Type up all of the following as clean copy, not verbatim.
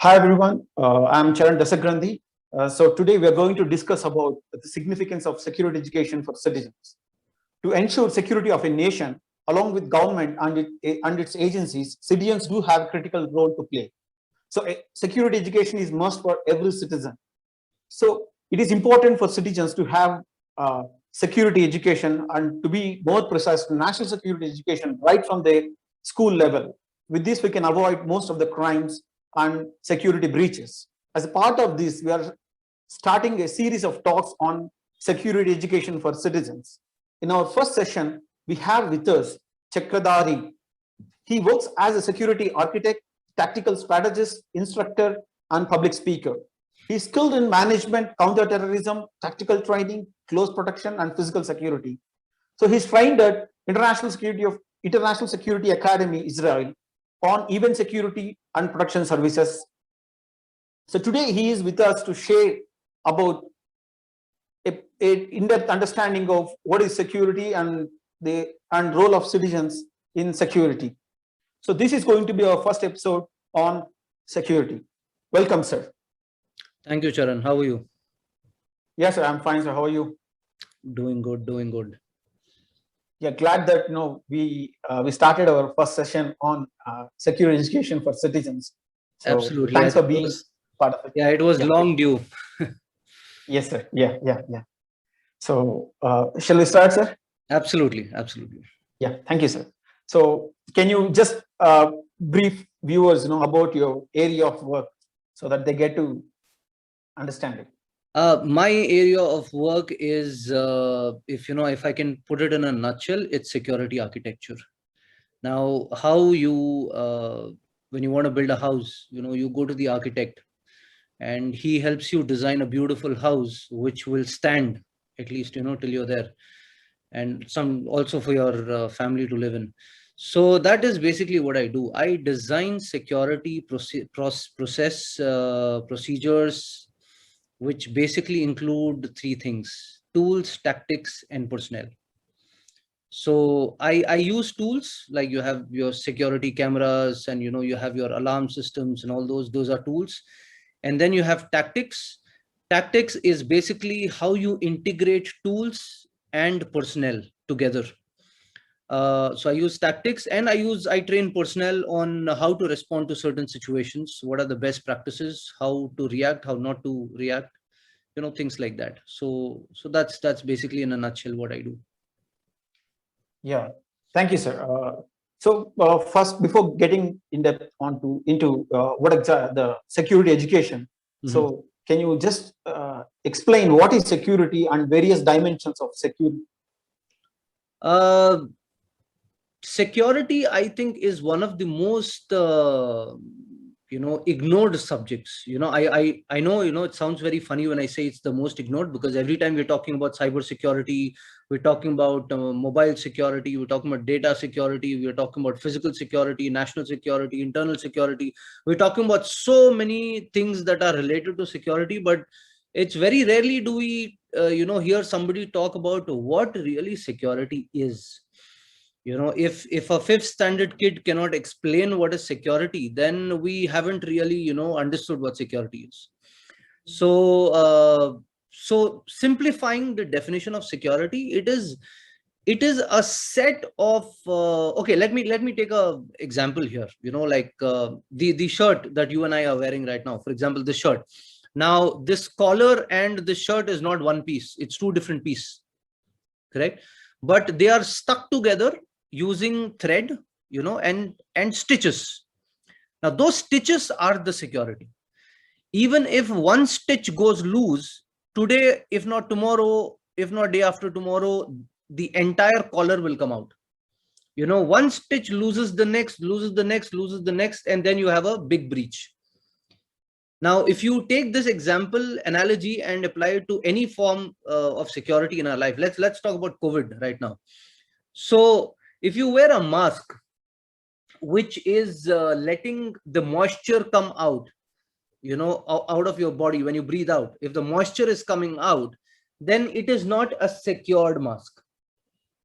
Hi everyone, I'm Charan Dasagrandhi. So today we are going to discuss about the significance of security education for citizens. To ensure security of a nation, along with government and its agencies, citizens do have a critical role to play. So security education is must for every citizen. So it is important for citizens to have security education, and to be more precise, national security education right from the school level. With this, we can avoid most of the crimes and security breaches. As a part of this, we are starting a series of talks on security education for citizens. In our first session, we have with us Chakradhari. He works as a security architect, tactical strategist, instructor, and public speaker. He's skilled in management, counterterrorism, tactical training, close protection, and physical security. So he's trained at International Security Academy, Israel, on event security and protection services. So today he is with us to share about a in-depth understanding of what is security and the role of citizens in security. So this is going to be our first episode on security. Welcome, sir. Thank you, Charan. How are you? Yes, sir. I'm fine, sir. How are you? Doing good, doing good. Yeah, glad that we started our first session on security education for citizens. So absolutely. Thanks for being part of it. Yeah, it was long due. Yes, sir. Yeah. So shall we start, sir? Absolutely. Yeah, thank you, sir. So can you just brief viewers about your area of work so that they get to understand it? My area of work is, if I can put it in a nutshell, it's security architecture. Now, how you, when you want to build a house, you go to the architect and he helps you design a beautiful house, which will stand at least, till you're there, and some also for your family to live in. So that is basically what I do. I design security procedures, which basically include three things: tools, tactics, and personnel. So I use tools like you have your security cameras and you have your alarm systems and all those are tools. And then you have tactics. Tactics is basically how you integrate tools and personnel together. So I use tactics, and I train personnel on how to respond to certain situations, what are the best practices, how to react, how not to react, things like that. So that's basically in a nutshell what I do. Yeah, thank you, sir. So first, before getting into what exactly the security education, so can you just explain what is security and various dimensions of security? Security, I think, is one of the most ignored subjects. I know it sounds very funny when I say it's the most ignored, because every time we're talking about cyber security, we're talking about mobile security, we're talking about data security, we're talking about physical security, national security, internal security. We're talking about so many things that are related to security, but it's very rarely do we hear somebody talk about what really security is. If a fifth standard kid cannot explain what is security, then we haven't really understood what security is. So simplifying the definition of security, it is a set of okay, let me take a example here. Like the shirt that you and I are wearing right now, for example, this shirt. Now this collar and this shirt is not one piece, it's two different pieces, correct? But they are stuck together using thread, and stitches. Now those stitches are the security. Even if one stitch goes loose today, if not tomorrow, if not day after tomorrow, the entire collar will come out. One stitch loses the next, and then you have a big breach. Now, if you take this example analogy and apply it to any form of security in our life, let's talk about COVID right now. So if you wear a mask, which is letting the moisture come out, out of your body when you breathe out, if the moisture is coming out, then it is not a secured mask.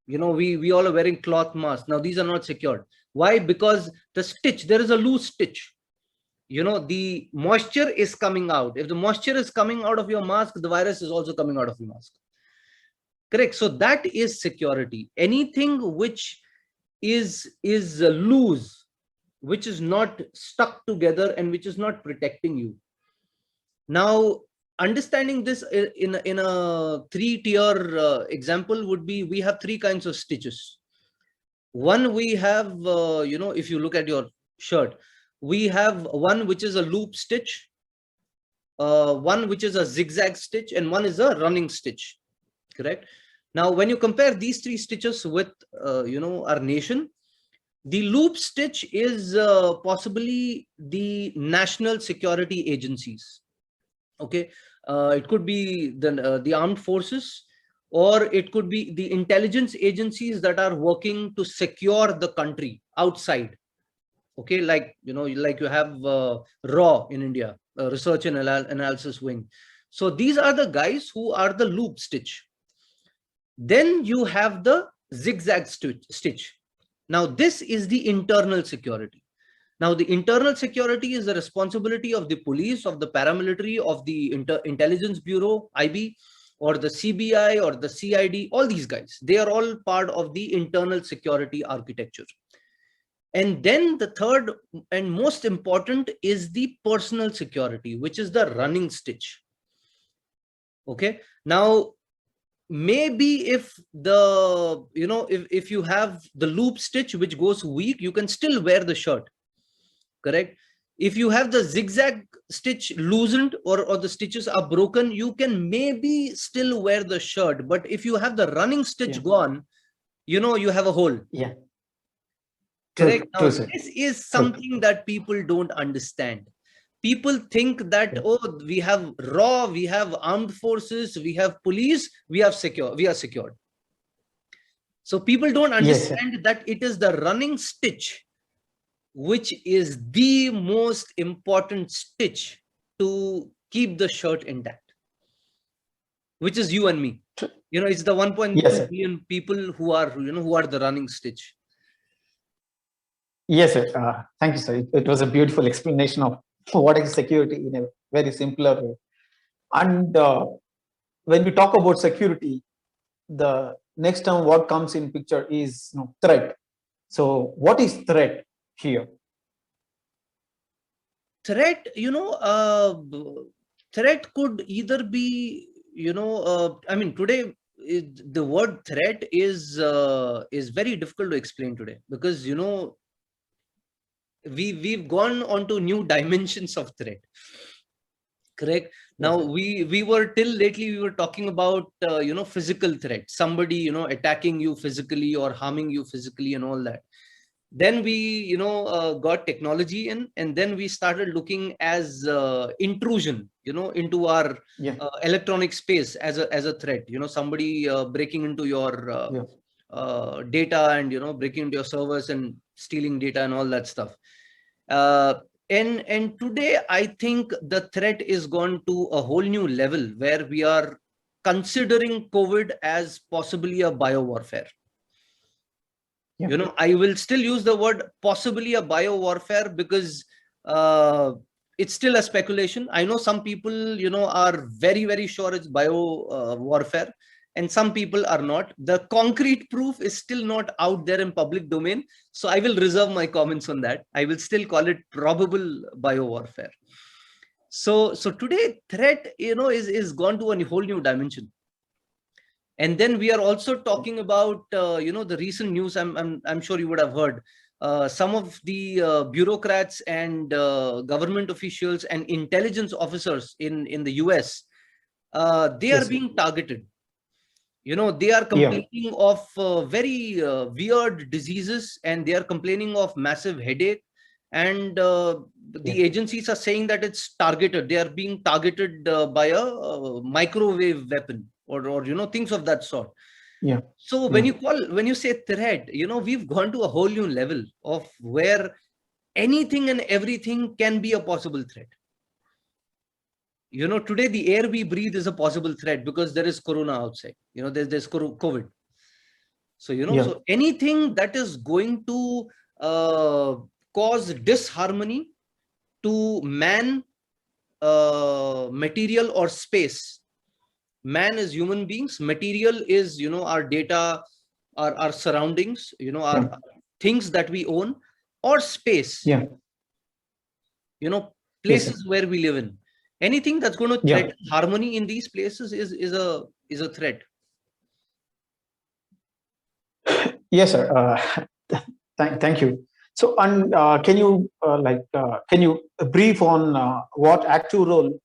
We all are wearing cloth masks. Now, these are not secured. Why? Because the stitch, there is a loose stitch. the moisture is coming out. If the moisture is coming out of your mask, the virus is also coming out of your mask. Correct. So that is security. Anything which is loose, which is not stuck together and which is not protecting you. Now, understanding this in a three-tier example would be, we have three kinds of stitches. One, we have, if you look at your shirt, we have one which is a loop stitch, one which is a zigzag stitch, and one is a running stitch. Correct. Now, when you compare these three stitches with, our nation, the loop stitch is possibly the national security agencies. Okay, it could be the armed forces, or it could be the intelligence agencies that are working to secure the country outside. Okay, like you have Rowe in India, Research and Analysis Wing. So these are the guys who are the loop stitch. Then you have the zigzag stitch. Now this is the internal security. Now the internal security is the responsibility of the police, of the paramilitary, of the intelligence bureau, IB, or the CBI or the CID. All these guys, they are all part of the internal security architecture. And then the third and most important is the personal security, which is the running stitch. Okay, now maybe if the if you have the loop stitch which goes weak, you can still wear the shirt. Correct. If you have the zigzag stitch loosened, or the stitches are broken, you can maybe still wear the shirt. But if you have the running stitch gone, you have a hole. Yeah. Correct. Now, this is something that people don't understand. People think that, oh, we have Raw, we have armed forces, we have police, we are secured. So people don't understand that it is the running stitch which is the most important stitch to keep the shirt intact, which is you and me. It's the 1.2 billion people who are the running stitch. Yes, sir. Thank you, sir. It was a beautiful explanation of what is security in a very simpler way. And when we talk about security, the next term what comes in picture is threat. So what is threat here? Threat, threat could either be, I mean, today the word threat is very difficult to explain today, because we've gone on to new dimensions of threat. Correct. Now we were till lately we were talking about physical threat, somebody attacking you physically or harming you physically and all that. Then we got technology in, and then we started looking as intrusion into our electronic space as a threat. Somebody breaking into your data and breaking into your servers and stealing data and all that stuff. And today I think the threat is gone to a whole new level where we are considering COVID as possibly a biowarfare. I will still use the word possibly a biowarfare because it's still a speculation. I know some people are very, very sure it's warfare, and some people are not. The concrete proof is still not out there in public domain, so I will reserve my comments on that. I will still call it probable biowarfare. So today threat is gone to a whole new dimension. And then we are also talking about the recent news. I'm sure you would have heard some of the bureaucrats and government officials and intelligence officers in the US. They are being targeted. They are complaining of very weird diseases, and they are complaining of massive headache. And the agencies are saying that it's targeted. They are being targeted by a microwave weapon or things of that sort. So when you say threat, we've gone to a whole new level of where anything and everything can be a possible threat. Today the air we breathe is a possible threat because there is corona outside. There's COVID. So so anything that is going to cause disharmony to man, material or space. Man is human beings, material is, our data, our surroundings, our things that we own, or space, Yeah. places where we live in. Anything that's going to threaten harmony in these places is a threat. Yes, sir. Thank you. So, and can you brief on what active role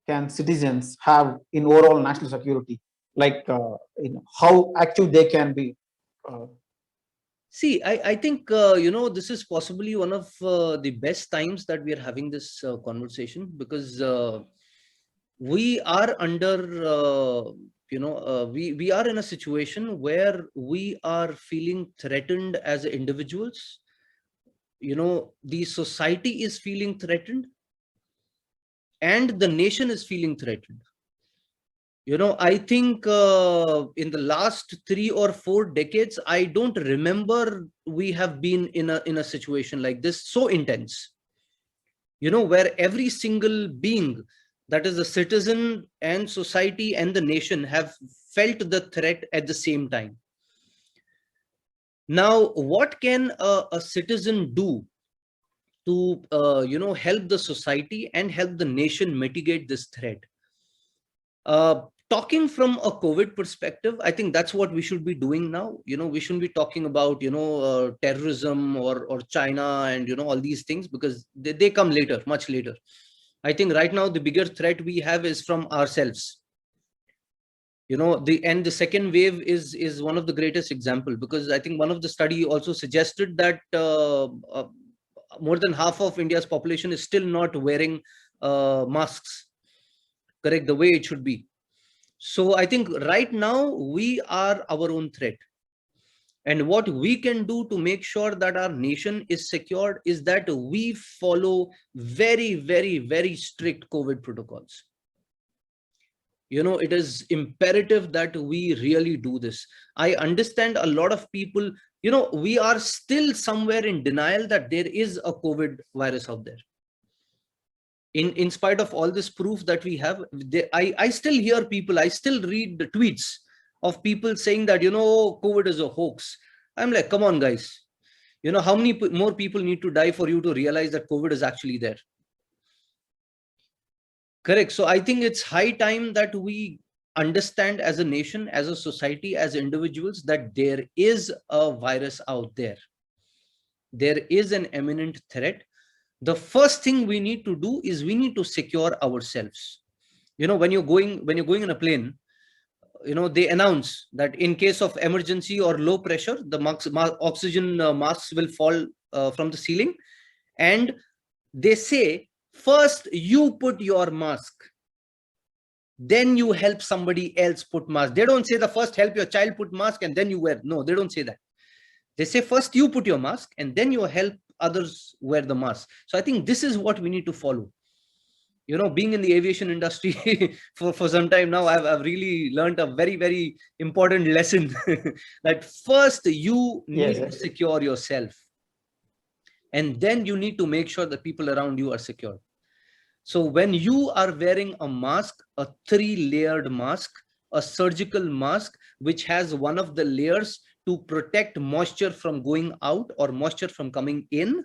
can citizens have in overall national security? Like, how active they can be. See, I think, this is possibly one of the best times that we are having this conversation, because we are under, we are in a situation where we are feeling threatened as individuals. The society is feeling threatened, and the nation is feeling threatened. I think in the last 3 or 4 decades, I don't remember we have been in a situation like this, so intense, where every single being, that is the citizen and society and the nation, have felt the threat at the same time. Now, what can a citizen do to, help the society and help the nation mitigate this threat? Talking from a COVID perspective, I think that's what we should be doing now. We shouldn't be talking about, terrorism or China and, all these things, because they come later, much later. I think right now the bigger threat we have is from ourselves. The second wave is one of the greatest example, because I think one of the study also suggested that more than half of India's population is still not wearing masks, correct, the way it should be. So I think right now we are our own threat. And what we can do to make sure that our nation is secured is that we follow very, very, very strict COVID protocols. It is imperative that we really do this. I understand a lot of people, we are still somewhere in denial that there is a COVID virus out there. In spite of all this proof that we have, I still hear people, I still read the tweets of people saying that, COVID is a hoax. I'm like, come on, guys. How many more people need to die for you to realize that COVID is actually there? Correct. So I think it's high time that we understand as a nation, as a society, as individuals, that there is a virus out there. There is an imminent threat. The first thing we need to do is we need to secure ourselves. When you're going in a plane, they announce that in case of emergency or low pressure, the oxygen masks will fall from the ceiling, and they say, first you put your mask, then you help somebody else put mask. They don't say the first help your child put mask and then you wear. No, they don't say that. They say first you put your mask and then you help others wear the mask. So I think this is what we need to follow. Being in the aviation industry for some time now, I've really learned a very, very important lesson that first you need to secure yourself, and then you need to make sure that people around you are secure. So when you are wearing a mask, a 3-layered mask, a surgical mask, which has one of the layers to protect moisture from going out or moisture from coming in,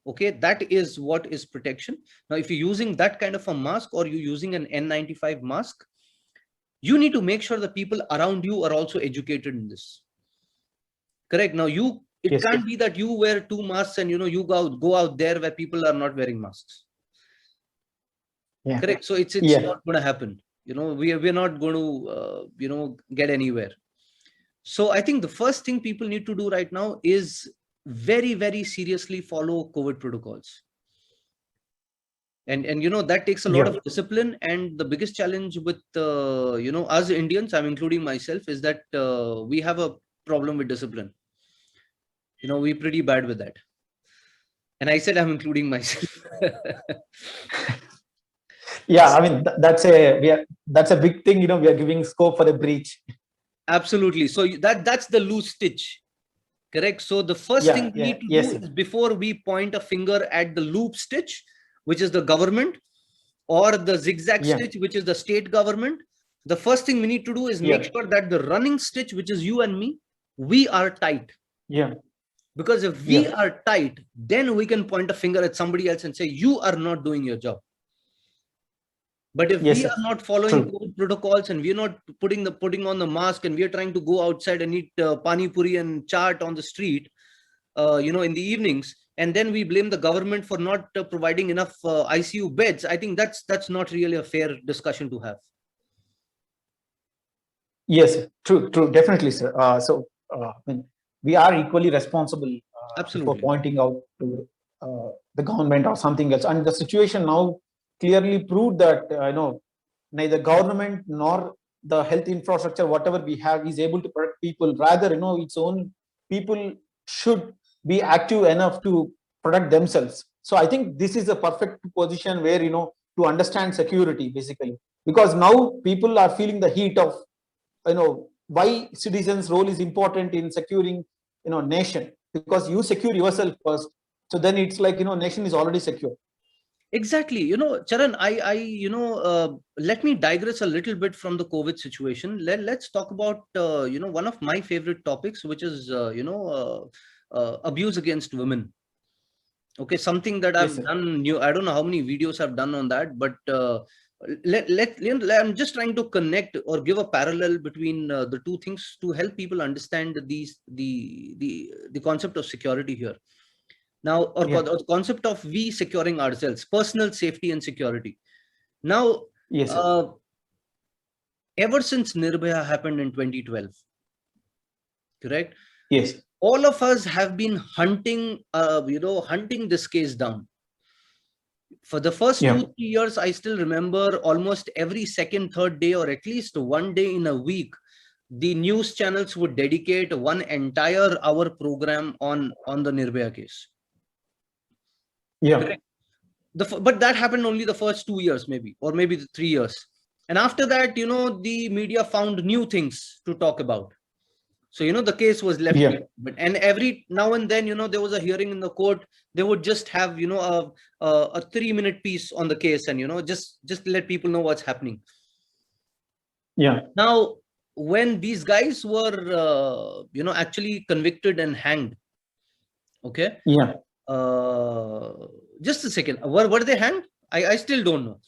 okay, that is what is protection. Now, if you're using that kind of a mask or you're using an N95 mask, you need to make sure the people around you are also educated in this. Correct. Now, it can't be that you wear 2 masks and, you go out there where people are not wearing masks. Yeah. Correct. So it's not going to happen. We're not going to, get anywhere. So I think the first thing people need to do right now is very, very seriously follow COVID protocols. And that takes a lot of discipline. And the biggest challenge with, us Indians, I'm including myself, is that we have a problem with discipline. We're pretty bad with that. And I said, I'm including myself. Yeah, I mean, that's a big thing, we are giving scope for the breach. Absolutely. So that's the loose stitch. Correct. So the first thing we need to do is, before we point a finger at the loop stitch, which is the government, or the zigzag stitch, which is the state government, the first thing we need to do is make sure that the running stitch, which is you and me, we are tight. Yeah. Because if we are tight, then we can point a finger at somebody else and say, you are not doing your job. But if we are not following COVID protocols, and we're not putting on the mask, and we're trying to go outside and eat pani puri and chaat on the street, in the evenings, and then we blame the government for not providing enough ICU beds, I think that's not really a fair discussion to have. Yes, true, definitely, sir. We are equally responsible for pointing out to the government or something else. And the situation now clearly proved that neither government nor the health infrastructure, whatever we have, is able to protect people. Rather, its own people should be active enough to protect themselves. So I think this is a perfect position where to understand security, basically, because now people are feeling the heat of why citizens' role is important in securing nation, because you secure yourself first, so then it's like nation is already secure. Exactly. Charan, let me digress a little bit from the COVID situation. Let's talk about one of my favorite topics, which is abuse against women. Okay, something that I've done. I don't know how many videos I've done on that, but I'm just trying to connect or give a parallel between the two things to help people understand the concept of security here. Now, or the concept of we securing ourselves, personal safety and security. Now, ever since Nirbhaya happened in 2012, correct? Yes. All of us have been hunting this case down. For the first 2-3 years, I still remember almost every second, third day, or at least one day in a week, the news channels would dedicate one entire hour program on the Nirbhaya case. Yeah. But that happened only the first 2 years, maybe, or maybe the 3 years. And after that, the media found new things to talk about. So, the case was left. And every now and then, there was a hearing in the court. They would just have, a 3-minute piece on the case, and, just let people know what's happening. Yeah. Now, when these guys were, actually convicted and hanged. Okay. Yeah. Just a second. Were they hanged? I still don't know.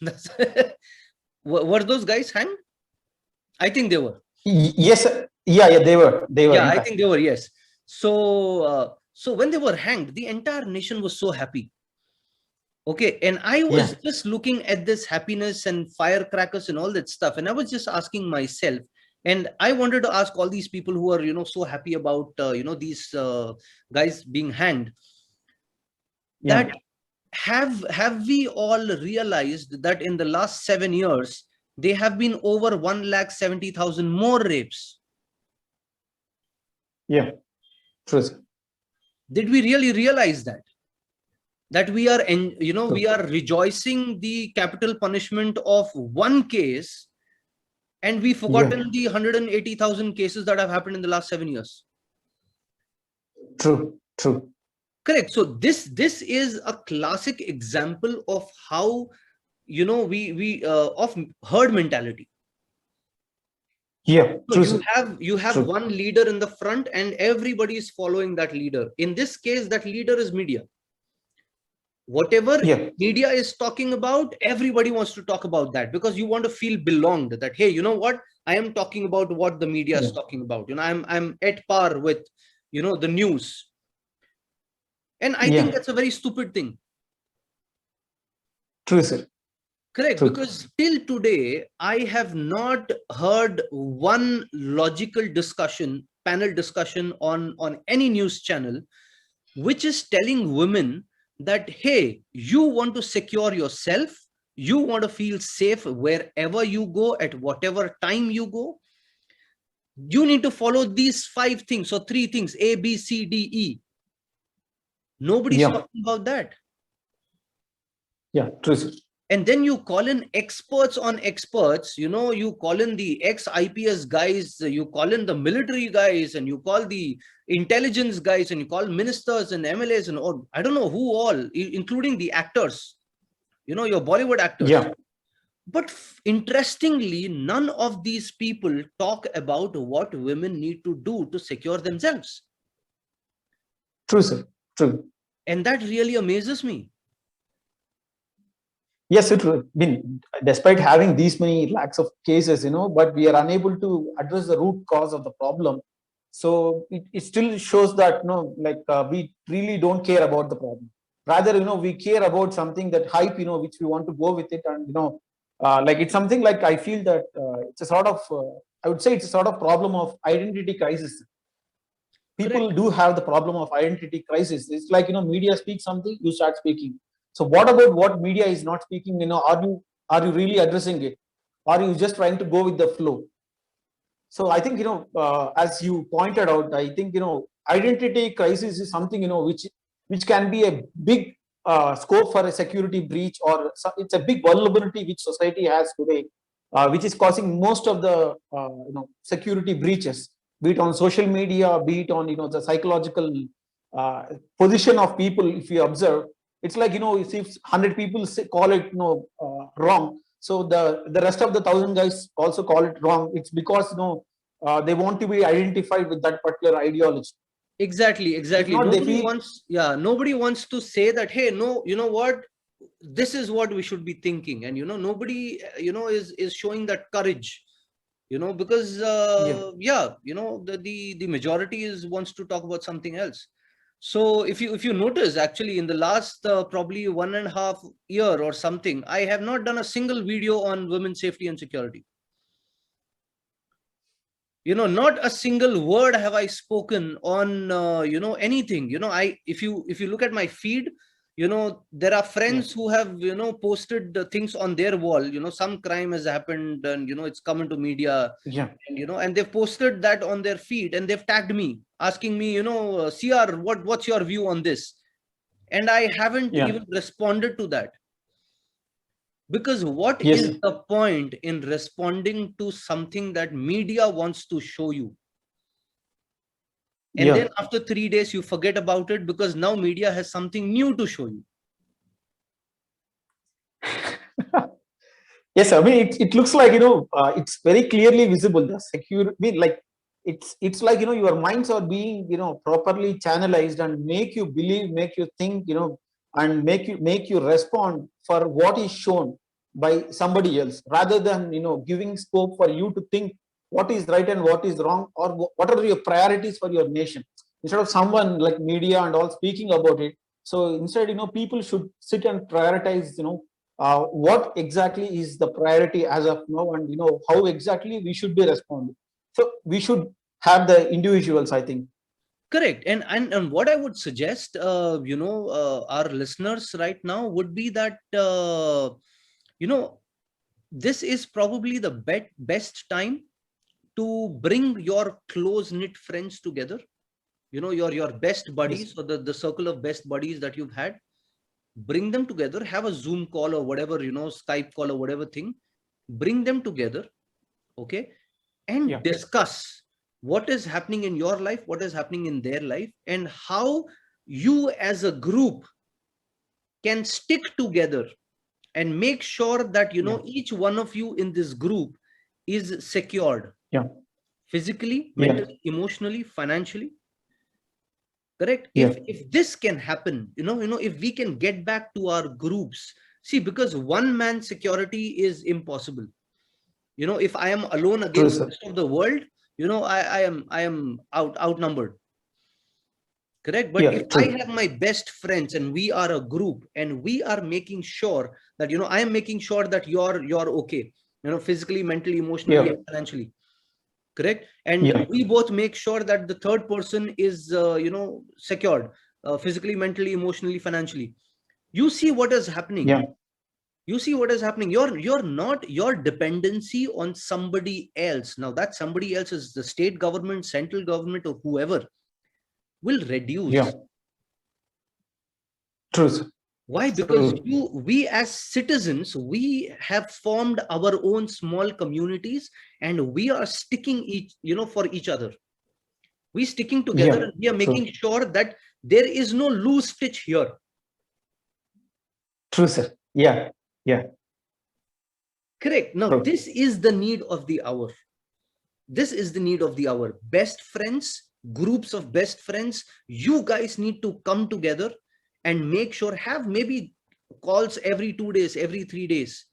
Were those guys hanged? I think they were. Yes. Yeah, they were. Yeah, I think they were. Yes. So when they were hanged, the entire nation was so happy. Okay, and I was just looking at this happiness and firecrackers and all that stuff, and I was just asking myself, and I wanted to ask all these people who are so happy about these guys being hanged. That have we all realized that in the last 7 years there have been over 170,000 more rapes? Yeah, true. Did we really realize that we are we are rejoicing the capital punishment of one case, and we've forgotten the 180,000 cases that have happened in the last 7 years? True. Correct. So this is a classic example of how we of herd mentality. Yeah. So you have one leader in the front, and everybody is following that leader. In this case, that leader is media. Whatever media is talking about, everybody wants to talk about that, because you want to feel belonged. That, hey, you know what? I am talking about what the media is talking about. I'm at par with the news. And I think that's a very stupid thing. True, sir. Correct. Because till today, I have not heard one logical discussion, panel discussion on any news channel, which is telling women that, hey, you want to secure yourself, you want to feel safe wherever you go, at whatever time you go, you need to follow these 5 things or 3 things, A, B, C, D, E. Nobody's talking about that. Yeah, true, sir. And then you call in experts on experts, you call in the ex-IPS guys, you call in the military guys, and you call the intelligence guys, and you call ministers and MLAs and all, I don't know who all, including the actors. your Bollywood actors. Yeah. But interestingly, none of these people talk about what women need to do to secure themselves. True, sir. True. And that really amazes me. Yes, it will. I mean, despite having these many lakhs of cases, but we are unable to address the root cause of the problem. So it still shows that, we really don't care about the problem. Rather, we care about something that hype, which we want to go with it. And, like it's something like I feel that it's a sort of, I would say it's a sort of problem of identity crisis. People Correct. do have the problem of identity crisis. It's like, media speaks something, you start speaking. So what about what media is not speaking? Are you really addressing it? Are you just trying to go with the flow? So I think, as you pointed out, I think, identity crisis is something, which can be a big scope for a security breach, or it's a big vulnerability which society has today, which is causing most of the, security breaches, be it on social media, be it on, the psychological position of people. If you observe, it's like, if 100 people call it, wrong, so the rest of the 1,000 guys also call it wrong. It's because they want to be identified with that particular ideology. Exactly. If not, Nobody wants to say that, hey, no, you know what, this is what we should be thinking. And nobody is showing that courage, because the majority wants to talk about something else. So if you notice, actually, in the last probably 1.5 years or something, I have not done a single video on women's safety and security. Not a single word have I spoken on anything. If you look at my feed, there are friends who have posted the things on their wall. Some crime has happened, and it's come into media. Yeah. And and they've posted that on their feed, and they've tagged me, asking me, CR, what's your view on this? And I haven't even responded to that. Because what is the point in responding to something that media wants to show you? And then after 3 days, you forget about it, because now media has something new to show you. Yes, I mean, it looks like, it's very clearly visible. The like it's like, your minds are being, properly channelized and make you believe, make you think, and make you respond for what is shown by somebody else, rather than, giving scope for you to think what is right and what is wrong, or what are your priorities for your nation. Instead of someone like media and all speaking about it, so instead, people should sit and prioritize, what exactly is the priority as of now, and how exactly we should be responding. So we should have the individuals, I think. Correct. And what I would suggest, our listeners right now would be that, this is probably the best time to bring your close-knit friends together, your best buddies, or the circle of best buddies that you've had. Bring them together, have a Zoom call or whatever, Skype call or whatever thing. Bring them together, okay, and discuss what is happening in your life, what is happening in their life, and how you as a group can stick together and make sure that, each one of you in this group is secured. Physically, mentally, emotionally, financially. Correct. If this can happen, if we can get back to our groups, see, because one man security is impossible. If I am alone against the rest of the world, I am outnumbered. Correct. But if I have my best friends and we are a group, and we are making sure that, I am making sure that you're okay, physically, mentally, emotionally, and financially. Correct. And we both make sure that the third person is, secured, physically, mentally, emotionally, financially. You see what is happening. You see what is happening. You're not your dependency on somebody else. Now that somebody else is the state government, central government, or whoever, will reduce. True. Why? Because we as citizens, we have formed our own small communities, and we are sticking for each other. We sticking together, and we are making sure that there is no loose stitch here. True, sir. Yeah. Yeah. Correct. Now, True. this is the need of the hour. This is the need of the hour. Best friends, groups of best friends, you guys need to come together and make sure, have maybe calls every 2 days, every 3 days,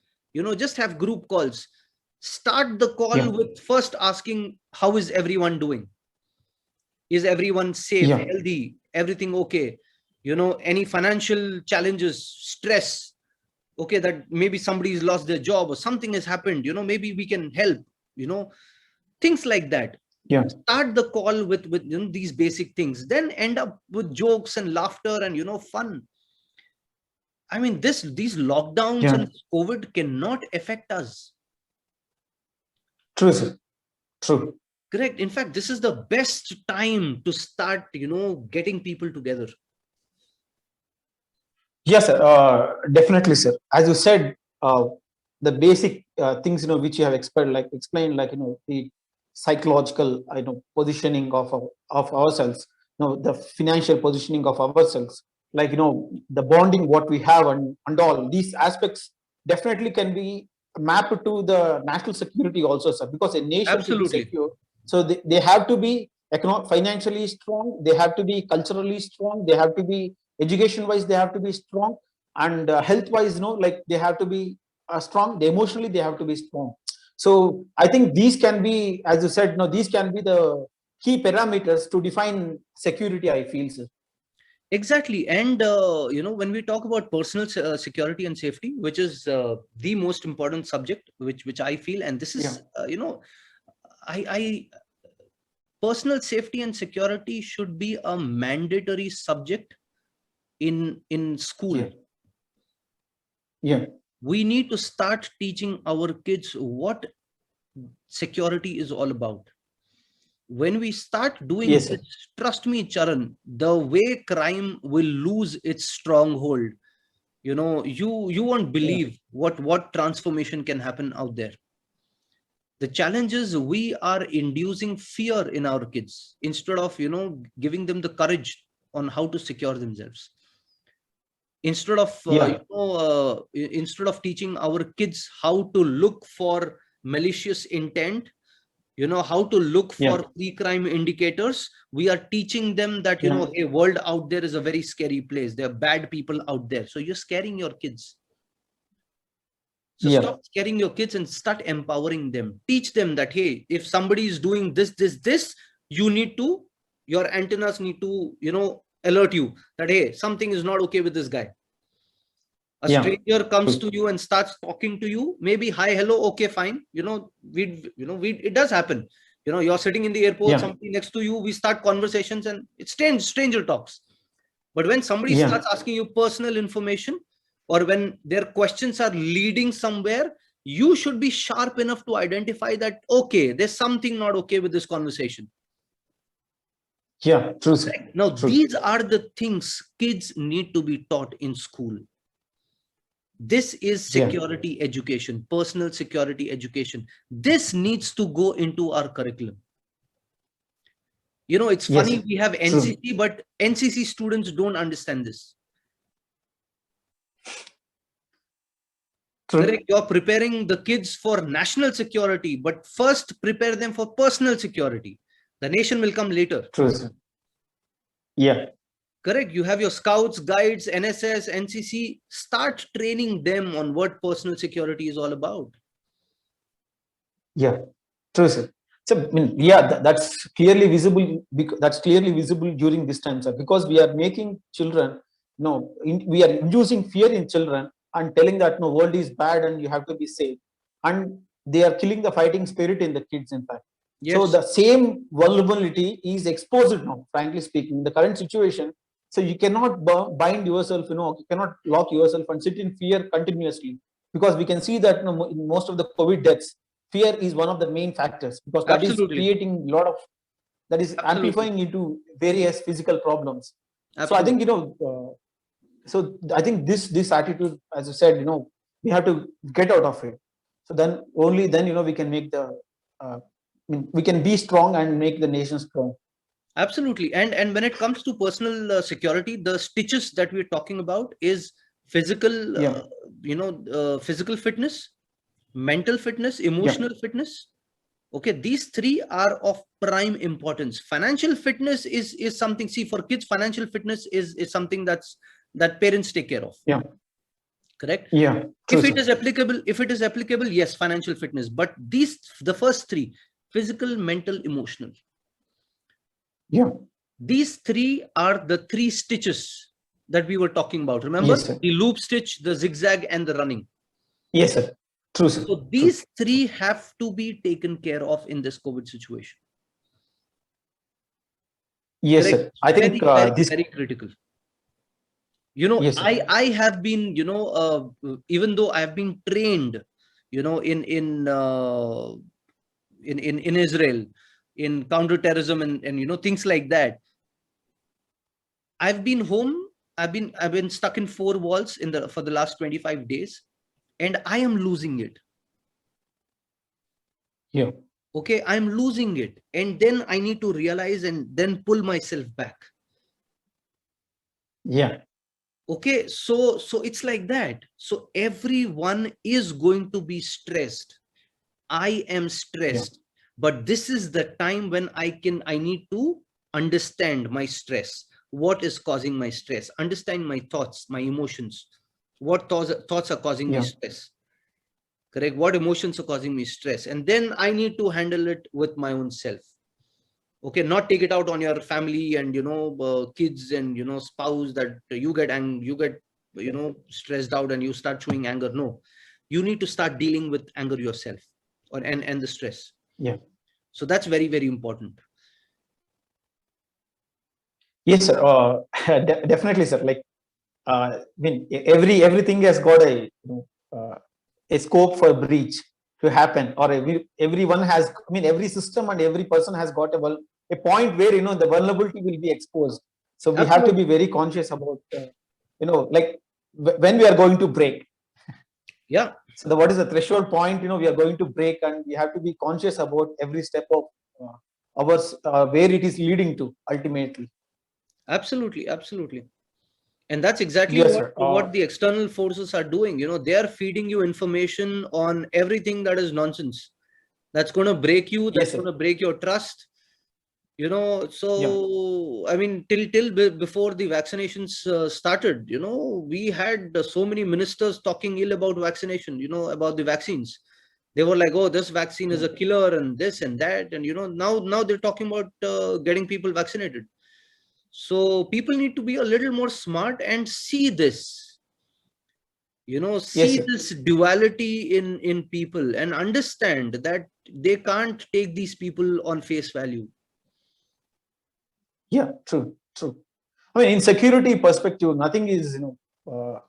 just have group calls. Start the call Yeah. with first asking, how is everyone doing? Is everyone safe, Yeah. healthy, everything okay? Any financial challenges, stress, okay, that maybe somebody's lost their job or something has happened, maybe we can help, things like that. Yeah. Start the call with these basic things, then end up with jokes and laughter and fun. I mean, these lockdowns Yeah. and COVID cannot affect us. True, sir. True. Correct. In fact, this is the best time to start getting people together. Yes, sir. Definitely, sir. As you said, the basic things which you have explained, like the psychological positioning of ourselves, the financial positioning of ourselves, like the bonding what we have, and all these aspects definitely can be mapped to the national security also, sir. Because a nation to be Absolutely. secure, so they have to be financially strong, they have to be culturally strong, they have to be education wise, they have to be strong, and health wise, like they have to be strong, they emotionally they have to be strong. So I think these can be, as you said, these can be the key parameters to define security, I feel, sir. Exactly. And when we talk about personal security and safety, which is the most important subject, which I feel, and this Yeah. is I personal safety and security should be a mandatory subject in school. Yeah. Yeah. We need to start teaching our kids what security is all about. When we start doing Yes, sir. this, trust me, Charan, the way crime will lose its stronghold, you won't Yeah. believe what transformation can happen out there. The challenge is we are inducing fear in our kids instead of giving them the courage on how to secure themselves. Instead of Yeah. instead of teaching our kids how to look for malicious intent, how to look Yeah. for pre-crime indicators, we are teaching them that Yeah. hey, world out there is a very scary place, there are bad people out there, so you're scaring your kids. So Yeah. stop scaring your kids and start empowering them. Teach them that, hey, if somebody is doing this, you need to, your antennas need to, alert you that, hey, something is not okay with this guy. A Yeah. stranger comes True. to you and starts talking to you, maybe hi, hello, okay, fine. It does happen. You're sitting in the airport, Yeah. somebody next to you, we start conversations and it's stranger talks. But when somebody Yeah. starts asking you personal information, or when their questions are leading somewhere, you should be sharp enough to identify that, okay, there's something not okay with this conversation. Yeah. True, sir. Right? Now, True. these are the things kids need to be taught in school. This is Yeah. security education, personal security education. This needs to go into our curriculum. It's Yes, funny, sir. we have True. NCC, but NCC students don't understand this. True. Correct. You're preparing the kids for national security, but first prepare them for personal security. The nation will come later. True, sir. Yeah. Correct. You have your scouts, guides, NSS, NCC. Start training them on what personal security is all about. Yeah. True, sir. So, I mean, yeah, that's clearly visible. That's clearly visible during this time, sir, because we are making children, we are inducing fear in children and telling that no, world is bad and you have to be safe, and they are killing the fighting spirit in the kids. In fact, so Yes. the same vulnerability is exposed now. Frankly speaking, in the current situation, so you cannot bind yourself. You cannot lock yourself and sit in fear continuously, because we can see that in most of the COVID deaths, fear is one of the main factors, because that is Absolutely. creating a lot of, that is Absolutely. amplifying into various physical problems. So I think Absolutely. so I think this attitude, as you said, we have to get out of it. So then only then we can make the we can be strong and make the nation strong. Absolutely. And when it comes to personal security, the stitches that we're talking about is physical Yeah. physical fitness, mental fitness, emotional fitness. Okay, these three are of prime importance. Financial fitness is something, see, for kids, financial fitness is something that parents take care of. Yeah. Correct? Yeah. If it is applicable, yes, financial fitness. But the first three, physical, mental, emotional. Yeah. These three are the three stitches that we were talking about. Remember? Yes, sir. The loop stitch, the zigzag, and the running. Yes, sir. True, sir. So these three have to be taken care of in this COVID situation. Yes, Correct? sir. I think this very critical. Yes, I have been, even though I have been trained, in Israel, in counterterrorism and things like that. I've been home. I've been stuck in four walls for the last 25 days, and I am losing it. Yeah. Okay, I'm losing it, and then I need to realize and then pull myself back. Yeah. Okay, so it's like that. So everyone is going to be stressed. I am stressed, but this is the time when I need to understand my stress. What is causing my stress? Understand my thoughts, my emotions. What thoughts are causing me stress? Correct? What emotions are causing me stress? And then I need to handle it with my own self. Okay, not take it out on your family and kids and spouse, that you get stressed out and you start showing anger. No, you need to start dealing with anger yourself, and the stress. Yeah. So that's very, very important. Yes, sir. Definitely, sir. Like, I mean, everything has got a scope for breach to happen, or everyone has. I mean, every system and every person has got a point where the vulnerability will be exposed. So we have to be very conscious about like when we are going to break. Yeah. So what is the threshold point? We are going to break, and we have to be conscious about every step of ours, where it is leading to ultimately. Absolutely, absolutely. And that's exactly yes, what the external forces are doing. They are feeding you information on everything that is nonsense. That's going to break you. That's going to break your trust. So I mean, till before the vaccinations started, we had so many ministers talking ill about vaccination, about the vaccines. They were like, oh, this vaccine is a killer and this and that. And, now they're talking about getting people vaccinated. So people need to be a little more smart and see this, this duality in people, and understand that they can't take these people on face value. Yeah, true. I mean, in security perspective, nothing is,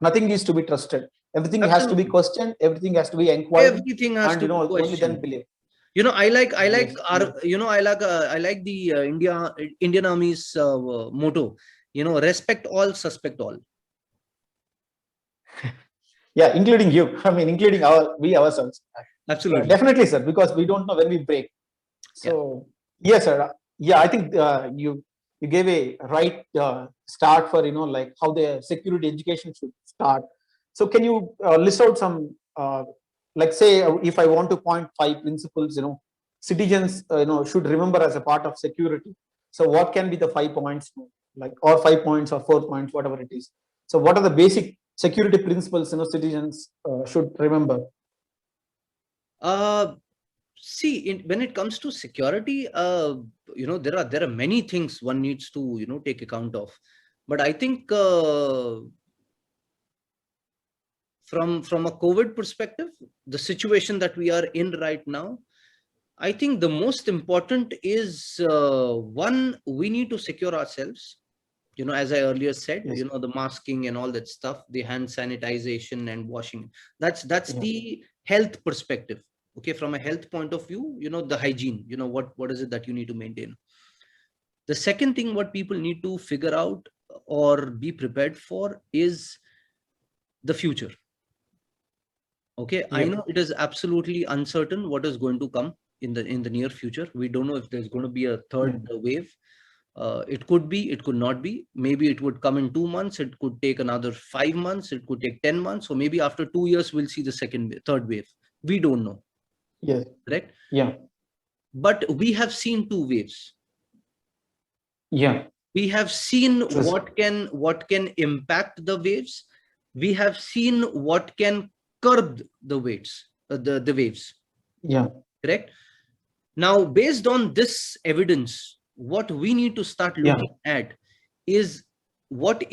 nothing is to be trusted. Everything has to be questioned. Everything has to be inquired. Everything has to be questioned. Only then believe. I like the Indian Army's motto. Respect all, suspect all. Yeah, including you. I mean, including we ourselves. Absolutely. Definitely, sir, because we don't know when we break. So yes, sir. Yeah, I think you gave a right start for like how the security education should start. So can you list out some like, say, if I want to point 5 principles citizens should remember as a part of security. So what can be the 5 points, like, or 5 points or 4 points, whatever it is. So what are the basic security principles citizens should remember? See, when it comes to security, there are many things one needs to take account of. But I think from a COVID perspective, the situation that we are in right now, I think the most important is one, we need to secure ourselves. As I earlier said, the masking and all that stuff, the hand sanitization and washing. That's the health perspective. Okay, from a health point of view, the hygiene. What is it that you need to maintain? The second thing what people need to figure out or be prepared for is the future. Okay, I know it is absolutely uncertain what is going to come in the near future. We don't know if there's going to be a third wave. It could be, it could not be. Maybe it would come in 2 months. It could take another 5 months. It could take 10 months. Or maybe after 2 years, we'll see the third wave. We don't know. Yes. Correct? Yeah. But we have seen 2 waves. Yeah. We have seen what can impact the waves. We have seen what can curb the waves. The waves. Yeah. Correct? Now, based on this evidence, what we need to start looking at is what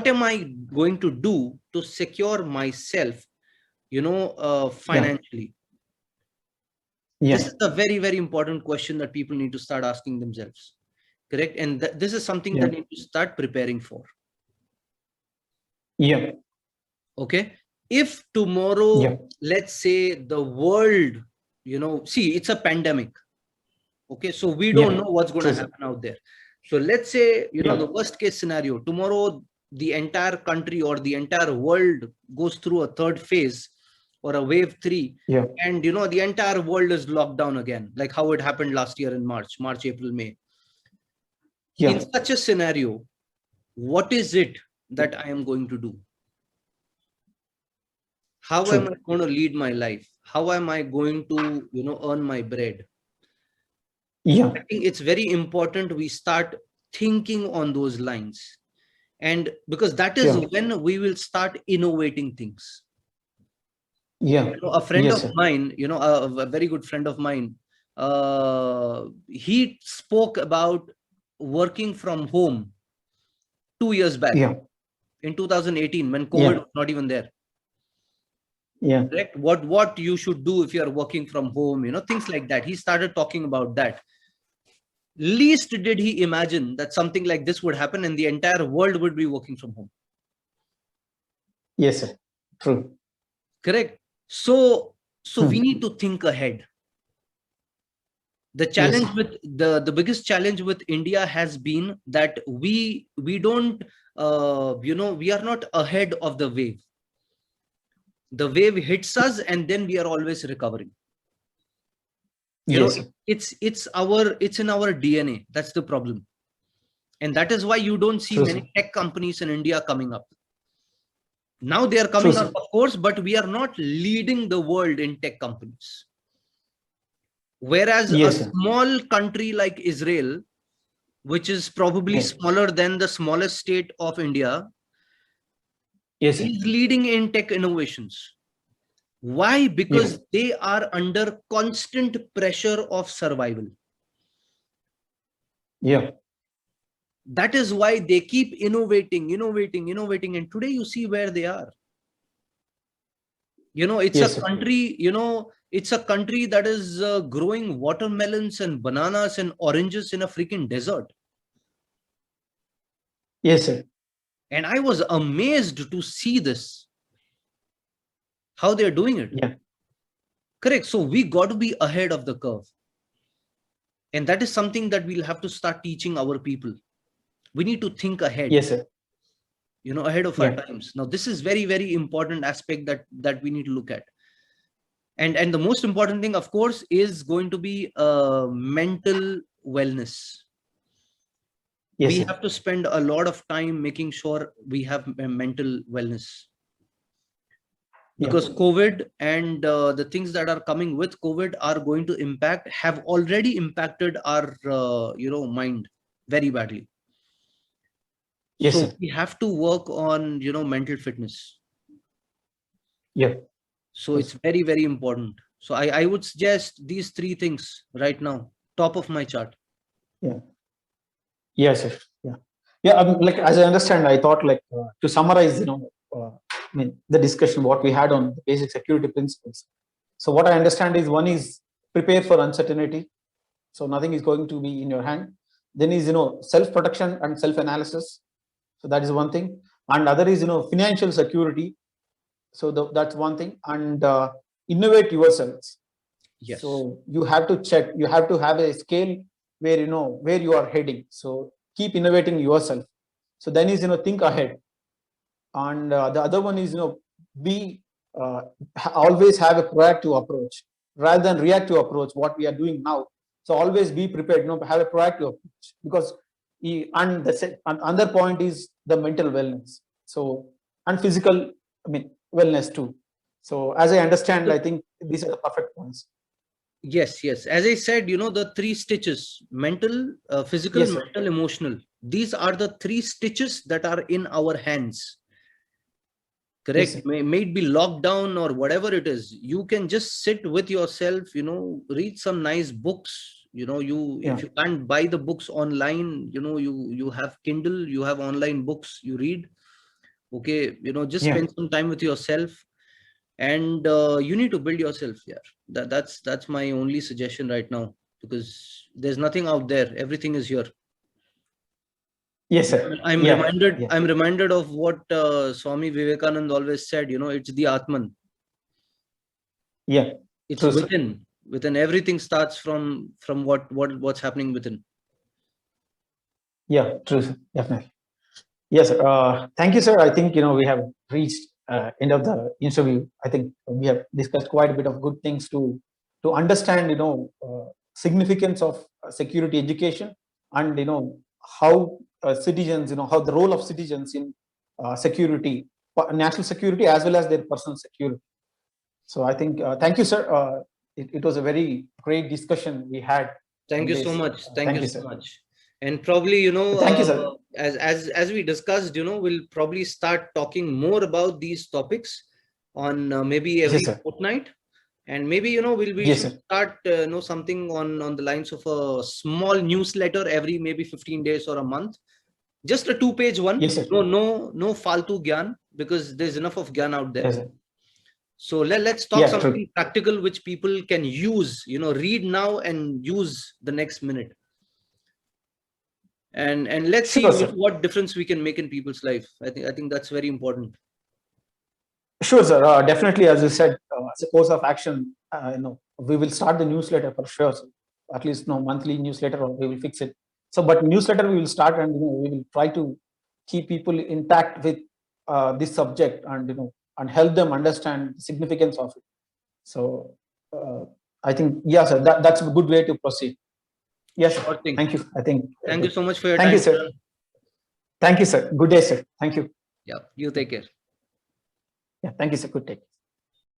am I going to do to secure myself, financially? This is a very, very important question that people need to start asking themselves. Correct? And this is something that need to start preparing for. Yeah. Okay. If tomorrow, let's say the world, see, it's a pandemic. Okay. So we don't know what's going to happen out there. So let's say, the worst case scenario, tomorrow, the entire country or the entire world goes through a third phase or a wave 3. And, the entire world is locked down again, like how it happened last year in March, April, May. In such a scenario, what is it that I am going to do? How am I going to lead my life? How am I going to, earn my bread? I think it's very important we start thinking on those lines. And because that is when we will start innovating things. A friend of mine, a very good friend of mine, he spoke about working from home 2 years back in 2018 when COVID was not even there. Correct? What you should do if you are working from home, things like that. He started talking about that. Least did he imagine that something like this would happen and the entire world would be working from home. Yes, sir. True. Correct. So we need to think ahead. The challenge with the biggest challenge with India has been that we don't, we are not ahead of the wave. The wave hits us and then we are always recovering. It's in our DNA. That's the problem. And that is why you don't see many tech companies in India coming up. Now they are coming up, of course, but we are not leading the world in tech companies. Whereas a small country like Israel, which is probably smaller than the smallest state of India, is leading in tech innovations. Why? Because they are under constant pressure of survival. That is why they keep innovating. And today you see where they are. It's a country, it's a country that is growing watermelons and bananas and oranges in a freaking desert. And I was amazed to see this, how they're doing it. Correct. So we got to be ahead of the curve. And that is something that we'll have to start teaching our people. We need to think ahead. Ahead of our times. Now, this is very, very important aspect that we need to look at. And the most important thing, of course, is going to be mental wellness. We have to spend a lot of time making sure we have mental wellness. Because COVID and the things that are coming with COVID are going to have already impacted our, mind very badly. So we have to work on, mental fitness. So it's very, very important. So I would suggest these 3 things right now, top of my chart. Like, as I understand, I thought to summarize, the discussion, what we had on the basic security principles. So what I understand is, one is prepare for uncertainty. So nothing is going to be in your hand. Then is, self-protection and self-analysis. So that is one thing. And other is, financial security. So that's one thing. And innovate yourselves. So you have to check, you have to have a scale where, where you are heading. So keep innovating yourself. So then is, think ahead. And the other one is, always have a proactive approach rather than reactive approach, what we are doing now. So always be prepared, have a proactive approach, because And another point is the mental wellness. So, and physical, wellness too. So as I understand, I think these are the perfect points. Yes, yes. As I said, the 3 stitches: mental, physical, Yes, sir. mental, emotional. These are the 3 stitches that are in our hands. Correct. Yes, may it be locked down or whatever it is. You can just sit with yourself, read some nice books. If you can't buy the books online, you have Kindle, you have online books, you read. Okay, just spend some time with yourself, and you need to build yourself. Yeah, that's my only suggestion right now, because there's nothing out there. Everything is here. Yes, sir. I'm reminded of what Swami Vivekananda always said. It's the Atman. Yeah, It's true, within. Everything starts from what's happening within. Yeah, true, sir. Definitely. Yes, sir. Thank you, sir. I think we have reached end of the interview. I think we have discussed quite a bit of good things to understand significance of security education, and how citizens, how the role of citizens in security, national security, as well as their personal security. So I think thank you, sir. It was a very great discussion we had. Thank you so much. Thank you so sir. much. And probably, Thank you, sir. as we discussed, we'll probably start talking more about these topics on maybe every fortnight. And maybe, we should start, something on the lines of a small newsletter every maybe 15 days or a month. Just a 2-page one. Yes, sir. No faltu gyan, because there's enough of gyan out there. Yes, sir. So let's talk something practical which people can use, read now and use the next minute. And let's see what difference we can make in people's life. I think that's very important. Sure, sir. Definitely, as you said, as a course of action, we will start the newsletter for sure. So at least monthly newsletter, or we will fix it. So, but newsletter we will start, and we will try to keep people intact with this subject, and and help them understand the significance of it. So, I think sir, that's a good way to proceed. Yes, sir. Thank you. I think. Thank you so much for your time. Thank you, sir. Thank you, sir. Good day, sir. Thank you. Yeah, you take care. Yeah, thank you, sir. Good day.